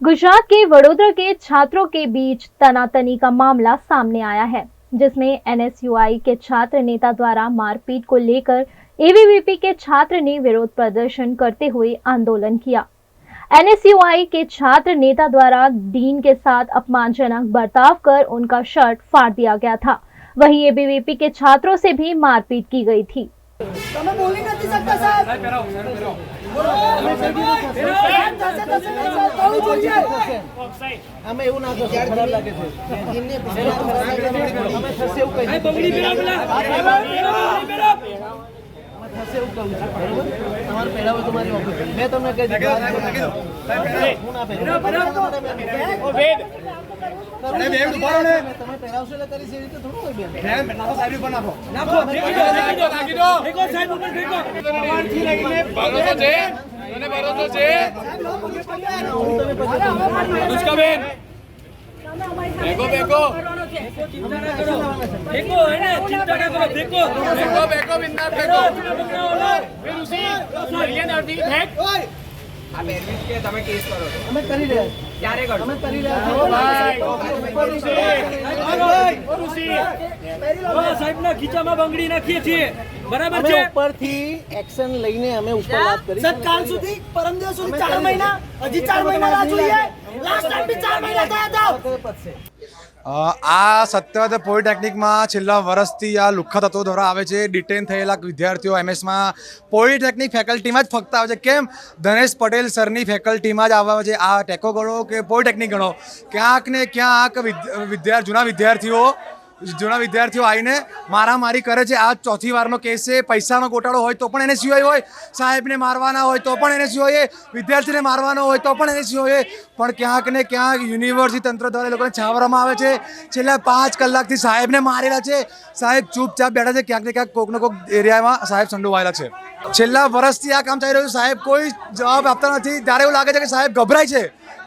गुजरात के वडोदरा के छात्रों के बीच तनातनी का मामला सामने आया है, जिसमें एनएसयूआई के छात्र नेता द्वारा मारपीट को लेकर एबीवीपी के छात्र ने विरोध प्रदर्शन करते हुए आंदोलन किया। एनएसयूआई के छात्र नेता द्वारा डीन के साथ अपमानजनक बर्ताव कर उनका शर्ट फाड़ दिया गया था। वहीं एबीवीपी के छात्रों से भी मारपीट की गई थी। તમે બોલી નથી શકતા સાહેબ અમે એવું ના કરશું ખરાબ લાગે છે એમને અમે થશે એવું કહી બંગડી થશે એવું કહું છું બરોબર તમારે પહેરાવો તમારી ઓફિસ મેં તમને કહી દીધું હું ના પહેરાવું તમે પહેરાવશો એટલે કરીશ એવી રીતે થોડું હોય બેન નાખો સાહેબ પણ નાખો નાખો ફેંકો સાહેબ ઉપર ફેંકો થી લઈને ભરોસો છે મને ભરોસો છે દુષ્કા બેન ફેંકો ફેંકો ચિંતા ના કરો ફેંકો હે ને ચિંતા ના કરો ફેંકો ફેંકો ફેંકો બિંદાસ ફેંકો ફિર ઉસી લઈને આતી ફેંક આ બેરવીસ કે તમે કેસ કરો અમે કરી રહ્યા ક્યારે કરો અમે કરી રહ્યા છો ભાઈ સાહેબ ના ખીચામાં બંગડી નાખીએ છીએ બરાબર છે ઉપરથી એક્શન લઈને અમે ઉપર વાત કરી સર કાલ સુધી પરમ દિવસ સુધી 4 મહિના હજી 4 મહિના રાહ જોઈએ લાસ્ટ ટાઈમ બી 4 મહિના થયા હતા આ સત્યવદ પોલિટેકનિકમાં છેલ્લા વર્ષથી આ લુખ્ખા તત્વો દ્વારા આવે છે ડિટેન થયેલા વિદ્યાર્થીઓ એમએસમાં પોલિટેકનિક ફેકલ્ટીમાં જ ફક્ત આવે છે। કેમ ધનેશ પટેલ સરની ફેકલ્ટીમાં જ આવે છે। આ ટેકો ગણો કે પોલિટેકનિક ગણો, ક્યાંક ને ક્યાંક જૂના વિદ્યાર્થીઓ આવીને મારામારી કરે છે। આ ચોથી વારનો કેસ છે। પૈસાનો ગોટાળો હોય તો પણ એનએસયુઆઈ હોય, સાહેબને મારવાના હોય તો પણ એનએસયુઆઈ, વિદ્યાર્થીને મારવાનો હોય તો પણ એનએસયુઆઈ। પણ ક્યાંક ને ક્યાંક યુનિવર્સિટી તંત્ર દ્વારા લોકોને છાવરવામાં આવે છે। છેલ્લા 5 કલાકથી સાહેબને મારેલા છે। સાહેબ ચૂપચાપ બેઠા છે। ક્યાંક ને ક્યાંક કોઈક ને કોઈક એરિયામાં સાહેબ સંડોવાયેલા છે। છેલ્લા વર્ષથી આ કામ ચાલી રહ્યું છે। સાહેબ કોઈ જવાબ આપતા નથી। ત્યારે એવું લાગે છે કે સાહેબ ગભરાય છે।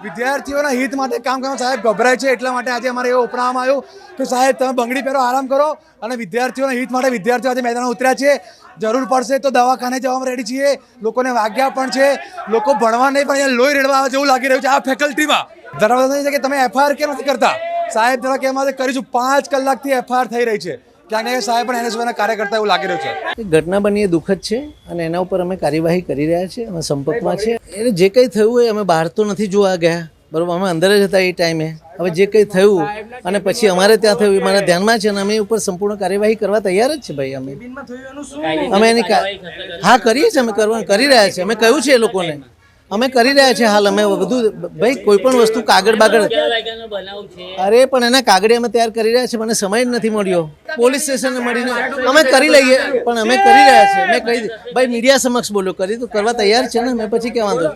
વિદ્યાર્થીઓના હિત માટે કામ કરવા સાહેબ ગભરાય છે। એટલા માટે આજે અમારે એવું ઉપનાવવામાં આવ્યું કે સાહેબ તમે બંગડી પહેરો, આરામ કરો, અને વિદ્યાર્થીઓના હિત માટે વિદ્યાર્થીઓ આજે મેદાનમાં ઉતર્યા છે। જરૂર પડશે તો દવાખાને જવામાં રેડી છીએ। લોકોને વાગ્યા પણ છે। લોકો ભણવા નહીં પણ અહીંયા લોહી રેડવા આવે જેવું લાગી રહ્યું છે આ ફેકલ્ટીમાં। ધરાવતા નથી કે તમે એફઆઈઆર કેમ નથી કરતા? સાહેબ દ્વારા કહેવામાં કરીશું। 5 કલાકથી એફઆઈઆર થઈ રહી છે। ક્યાંક સાહેબ પણ એનએસયુઆઈના કાર્યકર્તા એવું લાગી રહ્યું છે। ઘટના બની એ દુઃખદ છે અને એના ઉપર અમે કાર્યવાહી કરી રહ્યા છીએ। અમે સંપર્કમાં છે। એટલે જે કંઈ થયું હોય અમે બહાર તો નથી જોવા ગયા, બરાબર, અમે અંદર જ હતા એ ટાઈમે। હવે જે કંઈ થયું અને પછી અમારે ત્યાં થયું એ મારા ધ્યાનમાં છે અને અમે ઉપર સંપૂર્ણ કાર્યવાહી કરવા તૈયાર જ છે ભાઈ। અમે એની હા કરીએ છીએ, અમે કરી રહ્યા છીએ। અમે કહ્યું છે એ લોકોને અમે કરી રહ્યા છીએ હાલ। અમે બધું ભાઈ કોઈ પણ વસ્તુ કાગળ બાગળ અરે પણ એના કાગળે અમે તૈયાર કરી રહ્યા છીએ। મને સમય જ નથી મળ્યો। પોલીસ સ્ટેશનને મળીને અમે કરી લઈએ પણ અમે કરી રહ્યા છીએ। મેં કહી ભાઈ મીડિયા સમક્ષ બોલો, કરી તો કરવા તૈયાર છે ને। મેં પછી કહેવાનું